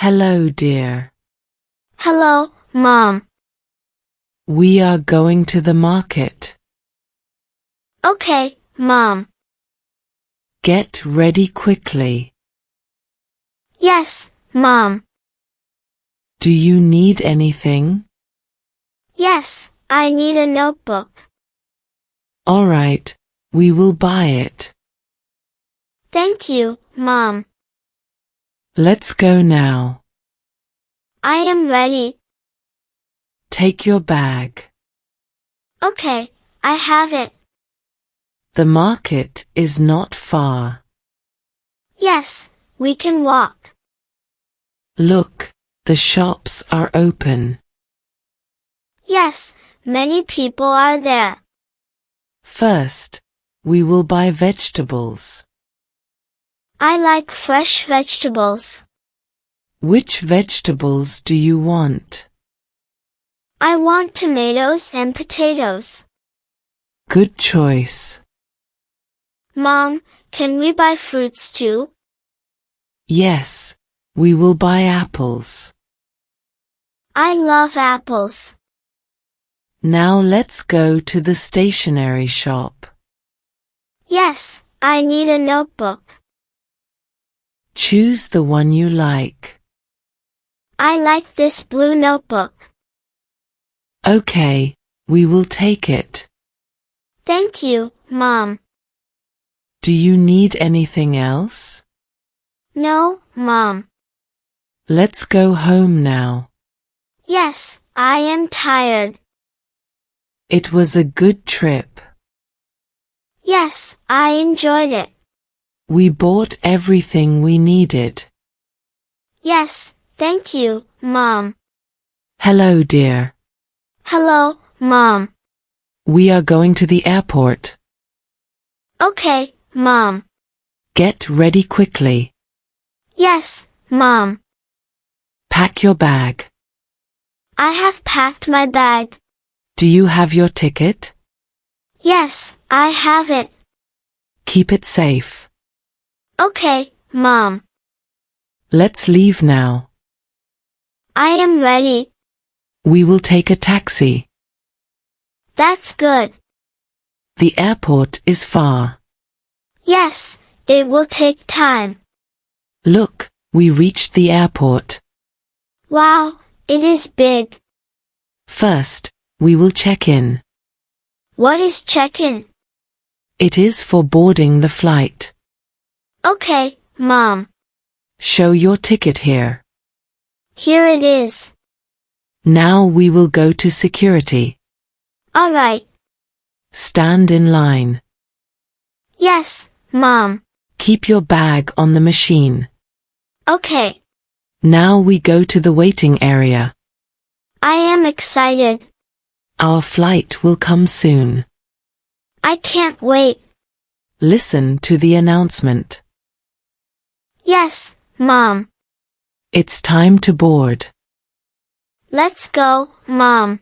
Hello, dear. Hello, Mom. We are going to the market. Okay, Mom. Get ready quickly. Yes, Mom. Do you need anything? Yes, I need a notebook. All right, we will buy it. Thank you, Mom. Let's go now. I am ready. Take your bag. Okay, I have it. The market is not far. Yes, we can walk. Look, the shops are open. Yes, many people are there. First, we will buy vegetables. I like fresh vegetables. Which vegetables do you want? I want tomatoes and potatoes. Good choice. Mom, can we buy fruits too? Yes, we will buy apples. I love apples. Now let's go to the stationery shop. Yes, I need a notebook. Choose the one you like. I like this blue notebook. Okay, we will take it. Thank you, Mom. Do you need anything else? No, Mom. Let's go home now. Yes, I am tired. It was a good trip. Yes, I enjoyed it. We bought everything we needed. Yes, thank you, Mom. Hello, dear. Hello, Mom. We are going to the airport. Okay, Mom. Get ready quickly. Yes, Mom. Pack your bag. I have packed my bag. Do you have your ticket? Yes, I have it. Keep it safe. Okay, Mom. Let's leave now. I am ready. We will take a taxi. That's good. The airport is far. Yes, it will take time. Look, we reached the airport. Wow, it is big. First, we will check in. What is check-in? It is for boarding the flight. Okay, Mom. Show your ticket here. Here it is. Now we will go to security. All right. Stand in line. Yes, Mom. Keep your bag on the machine. Okay. Now we go to the waiting area. I am excited. Our flight will come soon. I can't wait. Listen to the announcement. Yes, Mom. It's time to board. Let's go, Mom.